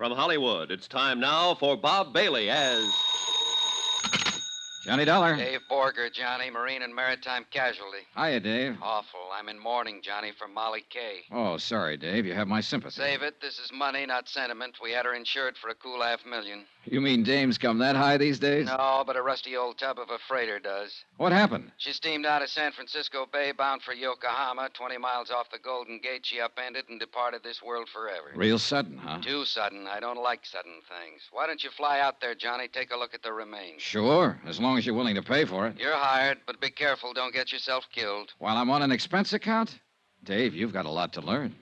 From Hollywood, it's time now for Bob Bailey as Johnny Dollar. Dave Borger, Johnny, Marine and Maritime Casualty. Hiya, Dave. Awful. I'm in mourning, Johnny, for Molly Kay. Oh, sorry, Dave. You have my sympathy. Save it. This is money, not sentiment. We had her insured for a cool $500,000. You mean dames come that high these days? No, but a rusty old tub of a freighter does. What happened? She steamed out of San Francisco Bay bound for Yokohama. 20 miles off the Golden Gate, she upended and departed this world forever. Real sudden, huh? Too sudden. I don't like sudden things. Why don't you fly out there, Johnny? Take a look at the remains. Sure, as long as you're willing to pay for it. You're hired, but be careful. Don't get yourself killed. While I'm on an expense account? Dave, you've got a lot to learn.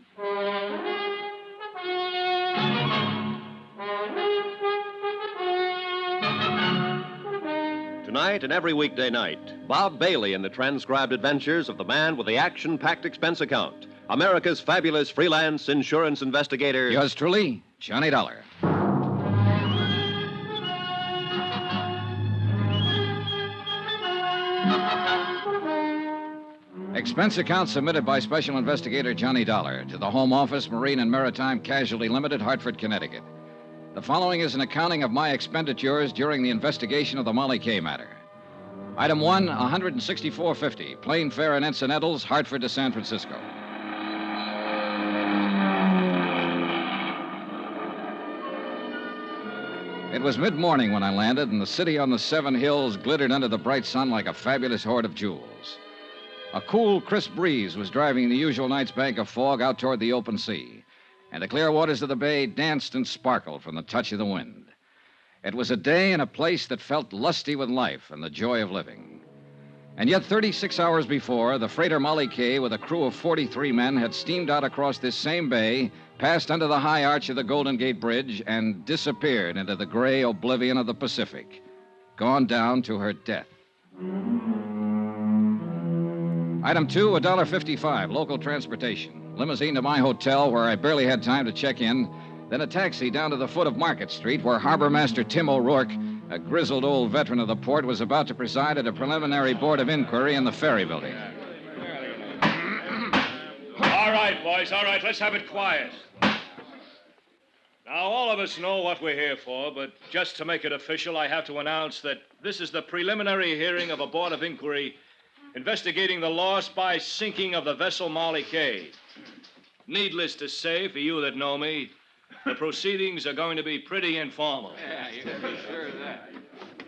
Tonight and every weekday night, Bob Bailey in the transcribed adventures of the man with the action-packed expense account, America's fabulous freelance insurance investigator. Yours truly, Johnny Dollar. Expense account submitted by Special Investigator Johnny Dollar to the Home Office, Marine and Maritime Casualty Limited, Hartford, Connecticut. The following is an accounting of my expenditures during the investigation of the Molly Kay matter. Item 1, $164.50, plane fare and incidentals, Hartford to San Francisco. It was mid-morning when I landed, and the city on the Seven Hills glittered under the bright sun like a fabulous hoard of jewels. A cool, crisp breeze was driving the usual night's bank of fog out toward the open sea, and the clear waters of the bay danced and sparkled from the touch of the wind. It was a day and a place that felt lusty with life and the joy of living. And yet 36 hours before, the freighter Molly Kay with a crew of 43 men had steamed out across this same bay, passed under the high arch of the Golden Gate Bridge, and disappeared into the gray oblivion of the Pacific, gone down to her death. Item 2, $1.55, local transportation. Limousine to my hotel, where I barely had time to check in. Then a taxi down to the foot of Market Street, where Harbor Master Tim O'Rourke, a grizzled old veteran of the port, was about to preside at a preliminary board of inquiry in the ferry building. All right, boys, all right. Let's have it quiet. Now, all of us know what we're here for, but just to make it official, I have to announce that this is the preliminary hearing of a board of inquiry investigating the loss by sinking of the vessel Molly Kay. Needless to say, for you that know me, the proceedings are going to be pretty informal. Yeah, you can be sure of that.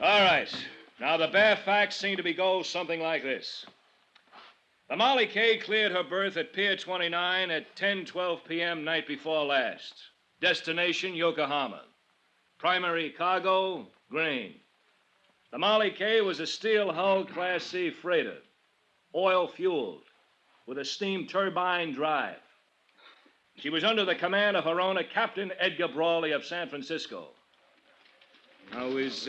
All right. Now, the bare facts seem to go something like this. The Molly Kay cleared her berth at Pier 29 at 10:12 p.m. night before last. Destination, Yokohama. Primary cargo, grain. The Molly Kay was a steel-hulled Class C freighter, oil-fueled, with a steam turbine drive. She was under the command of her owner, Captain Edgar Brawley of San Francisco. Now, is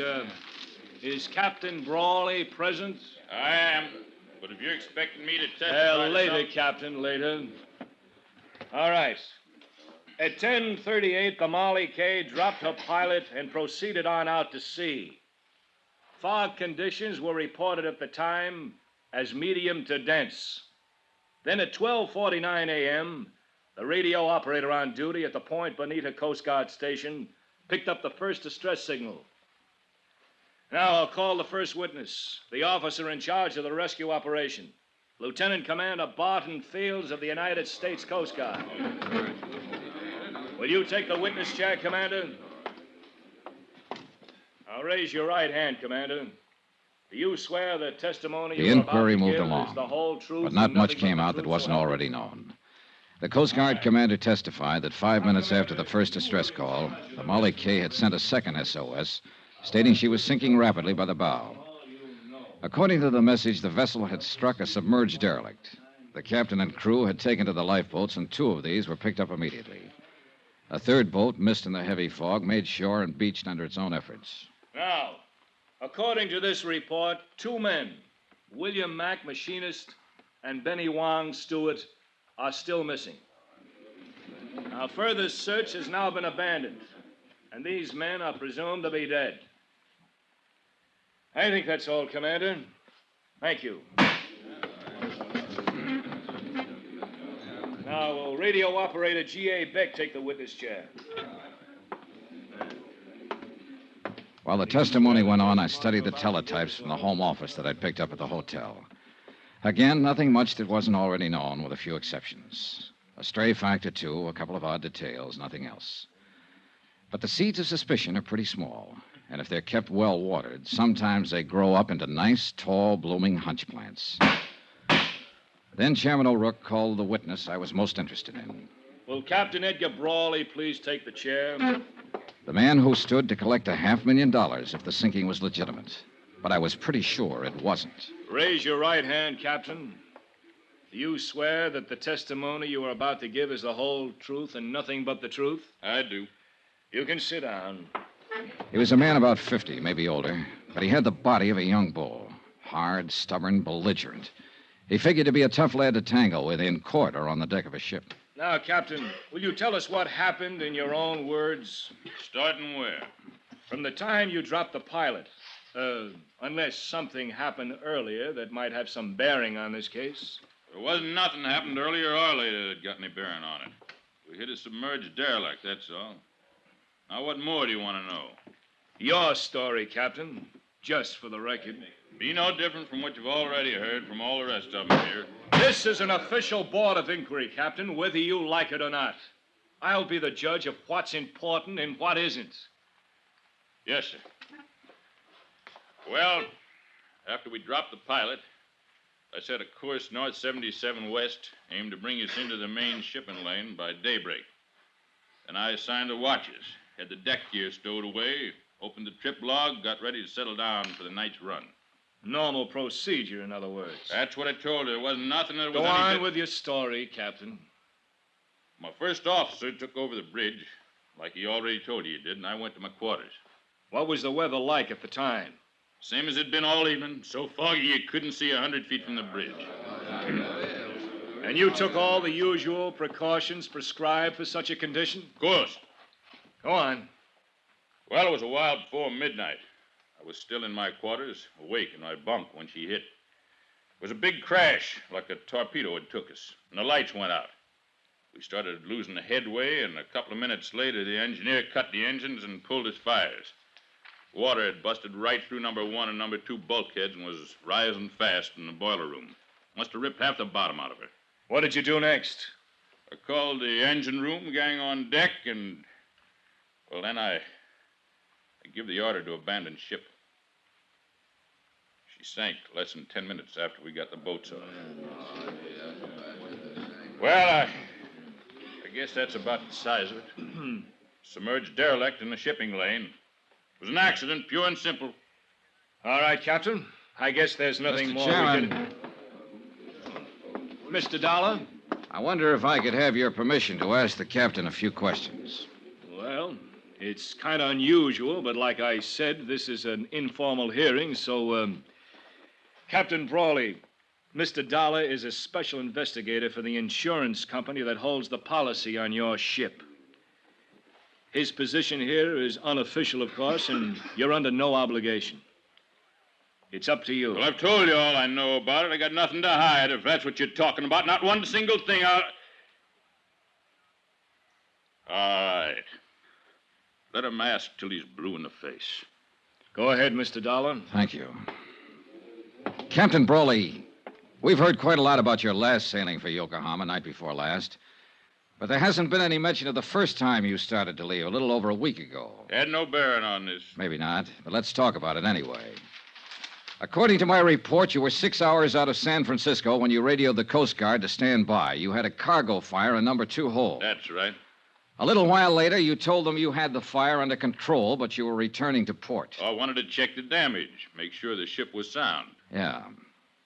Captain Brawley present? I am. But if you're expecting me to testify... Later, Captain, later. All right. At 10:38, the Molly Kay dropped her pilot and proceeded on out to sea. Fog conditions were reported at the time as medium to dense. Then at 12:49 a.m., the radio operator on duty at the Point Bonita Coast Guard station picked up the first distress signal. Now I'll call the first witness, the officer in charge of the rescue operation, Lieutenant Commander Barton Fields of the United States Coast Guard. Will you take the witness chair, Commander? Now raise your right hand, Commander. Do you swear the testimony The you're about inquiry to moved give along, is the whole truth but not and much nothing came but the out that truth, wasn't so help already you? known. The Coast Guard commander testified that 5 minutes after the first distress call, the Molly Kay had sent a second SOS, stating she was sinking rapidly by the bow. According to the message, the vessel had struck a submerged derelict. The captain and crew had taken to the lifeboats, and 2 of these were picked up immediately. A third boat, missed in the heavy fog, made shore and beached under its own efforts. Now, according to this report, 2 men, William Mack, machinist, and Benny Wong, steward, are still missing. Now, further search has now been abandoned, and these men are presumed to be dead. I think that's all, Commander. Thank you. Now, will radio operator G.A. Beck take the witness chair? While the testimony went on, I studied the teletypes from the home office that I'd picked up at the hotel. Again, nothing much that wasn't already known, with a few exceptions. A stray fact or two, a couple of odd details, nothing else. But the seeds of suspicion are pretty small, and if they're kept well watered, sometimes they grow up into nice, tall, blooming hunch plants. Then Chairman O'Rourke called the witness I was most interested in. Will Captain Edgar Brawley please take the chair? The man who stood to collect $500,000 if the sinking was legitimate. But I was pretty sure it wasn't. Raise your right hand, Captain. Do you swear that the testimony you are about to give is the whole truth and nothing but the truth? I do. You can sit down. He was a man about 50, maybe older, but he had the body of a young bull. Hard, stubborn, belligerent. He figured to be a tough lad to tangle with in court or on the deck of a ship. Now, Captain, will you tell us what happened in your own words? Starting where? From the time you dropped the pilot. Unless something happened earlier that might have some bearing on this case. There wasn't nothing happened earlier or later that got any bearing on it. We hit a submerged derelict, that's all. Now, what more do you want to know? Your story, Captain. Just for the record. Be no different from what you've already heard from all the rest of them here. This is an official board of inquiry, Captain, whether you like it or not. I'll be the judge of what's important and what isn't. Yes, sir. Well, after we dropped the pilot, I set a course north 77 west, aimed to bring us into the main shipping lane by daybreak. Then I assigned the watches, had the deck gear stowed away, opened the trip log, got ready to settle down for the night's run. Normal procedure, in other words. That's what I told her. There wasn't nothing that was Go on with your story, Captain. My first officer took over the bridge, like he already told you he did, and I went to my quarters. What was the weather like at the time? Same as it'd been all evening, so foggy you couldn't see 100 feet from the bridge. And you took all the usual precautions prescribed for such a condition? Of course. Go on. Well, it was a while before midnight. I was still in my quarters, awake in my bunk when she hit. It was a big crash, like a torpedo had took us, and the lights went out. We started losing the headway, and a couple of minutes later, the engineer cut the engines and pulled his fires. Water had busted right through number 1 and number 2 bulkheads and was rising fast in the boiler room. Must have ripped half the bottom out of her. What did you do next? I called the engine room gang on deck, and, well, then I give the order to abandon ship. She sank less than 10 minutes after we got the boats off. Well, I guess that's about the size of it. Submerged derelict in the shipping lane. It was an accident, pure and simple. All right, Captain. I guess there's nothing Mr. more Chairman. Mr. Dollar? I wonder if I could have your permission to ask the captain a few questions. Well, it's kind of unusual, but like I said, this is an informal hearing, so, Captain Brawley, Mr. Dollar is a special investigator for the insurance company that holds the policy on your ship. His position here is unofficial, of course, and you're under no obligation. It's up to you. Well, I've told you all I know about it. I got nothing to hide, if that's what you're talking about. Not one single thing. All right. Let him ask till he's blue in the face. Go ahead, Mr. Dollar. Thank you. Captain Brawley, we've heard quite a lot about your last sailing for Yokohama, night before last. But there hasn't been any mention of the first time you started to leave, a little over a week ago. Had no bearing on this. Maybe not, but let's talk about it anyway. According to my report, you were 6 hours out of San Francisco when you radioed the Coast Guard to stand by. You had a cargo fire in number 2 hold. That's right. A little while later, you told them you had the fire under control, but you were returning to port. I wanted to check the damage, make sure the ship was sound. Yeah.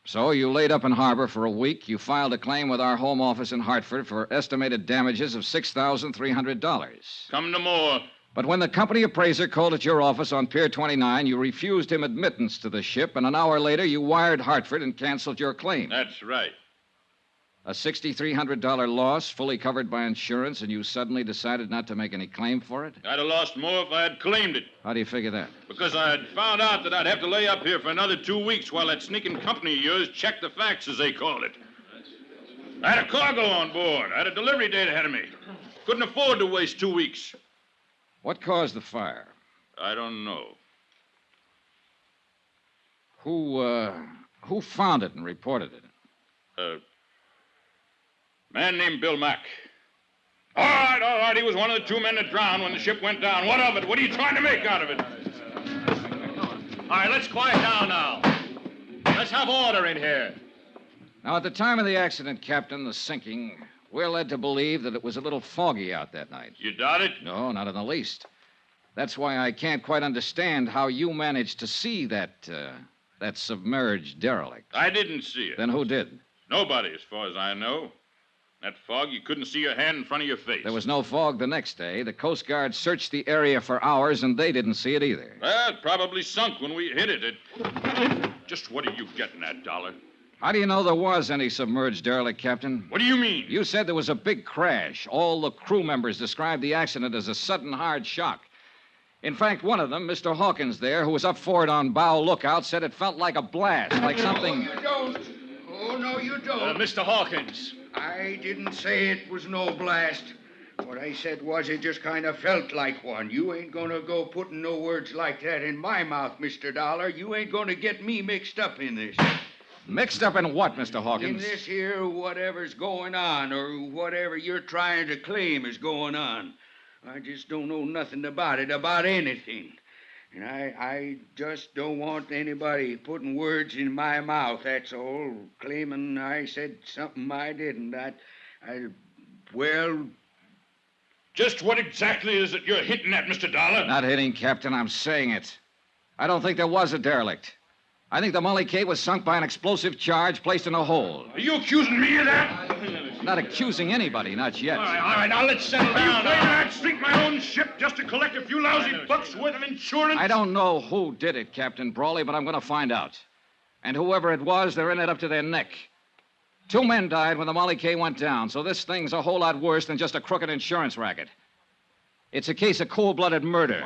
So you laid up in harbor for a week. You filed a claim with our home office in Hartford for estimated damages of $6,300. Come to more. But when the company appraiser called at your office on Pier 29, you refused him admittance to the ship, and an hour later you wired Hartford and canceled your claim. That's right. A $6,300 loss, fully covered by insurance, and you suddenly decided not to make any claim for it? I'd have lost more if I had claimed it. How do you figure that? Because I had found out that I'd have to lay up here for another 2 weeks while that sneaking company of yours checked the facts, as they called it. I had a cargo on board. I had a delivery date ahead of me. Couldn't afford to waste 2 weeks. What caused the fire? I don't know. Who found it and reported it? Man named Bill Mack. All right. He was one of the 2 men that drowned when the ship went down. What of it? What are you trying to make out of it? All right, let's quiet down now. Let's have order in here. Now, at the time of the accident, Captain, the sinking, we're led to believe that it was a little foggy out that night. You doubt it? No, not in the least. That's why I can't quite understand how you managed to see that submerged derelict. I didn't see it. Then who did? Nobody, as far as I know. That fog, you couldn't see your hand in front of your face. There was no fog the next day. The Coast Guard searched the area for hours, and they didn't see it either. Well, it probably sunk when we hit it. Just what are you getting at, Dollar? How do you know there was any submerged derelict, Captain? What do you mean? You said there was a big crash. All the crew members described the accident as a sudden hard shock. In fact, one of them, Mr. Hawkins there, who was up forward on bow lookout, said it felt like a blast, like something... No, you don't. Oh, no, you don't. Mr. Hawkins. I didn't say it was no blast. What I said was it just kind of felt like one. You ain't gonna go putting no words like that in my mouth, Mr. Dollar. You ain't gonna get me mixed up in this. Mixed up in what, Mr. In Hawkins? this here whatever's going on, or whatever you're trying to claim is going on. I just don't know nothing about it, about anything. And I just don't want anybody putting words in my mouth, that's all. Claiming I said something I didn't. Well... Just what exactly is it you're hitting at, Mr. Dollar? Not hitting, Captain. I'm saying it. I don't think there was a derelict. I think the Molly K was sunk by an explosive charge placed in a hole. Are you accusing me of that? Not accusing anybody, not yet. All right, now let's settle down. Are you claiming I'd sink my own ship just to collect a few lousy bucks worth of insurance? I don't know who did it, Captain Brawley, but I'm going to find out. And whoever it was, they're in it up to their neck. 2 men died when the Molly K went down, so this thing's a whole lot worse than just a crooked insurance racket. It's a case of cold-blooded murder.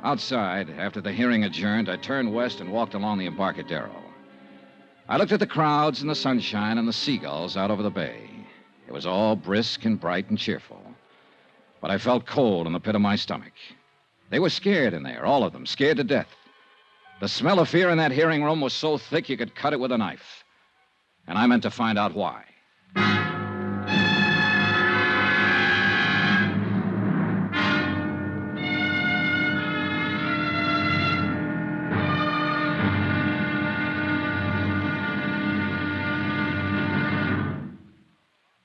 Outside, after the hearing adjourned, I turned west and walked along the Embarcadero. I looked at the crowds and the sunshine and the seagulls out over the bay. It was all brisk and bright and cheerful. But I felt cold in the pit of my stomach. They were scared in there, all of them, scared to death. The smell of fear in that hearing room was so thick you could cut it with a knife. And I meant to find out why.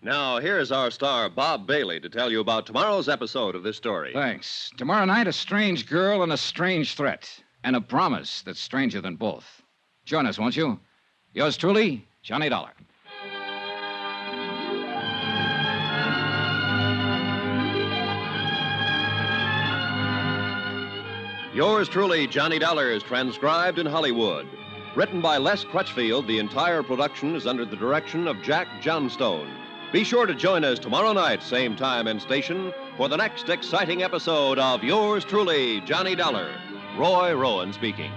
Now, here's our star, Bob Bailey, to tell you about tomorrow's episode of this story. Thanks. Tomorrow night, a strange girl and a strange threat. And a promise that's stranger than both. Join us, won't you? Yours truly, Johnny Dollar. Yours truly, Johnny Dollar, is transcribed in Hollywood. Written by Les Crutchfield, the entire production is under the direction of Jack Johnstone. Be sure to join us tomorrow night, same time and station, for the next exciting episode of Yours truly, Johnny Dollar. Roy Rowan speaking.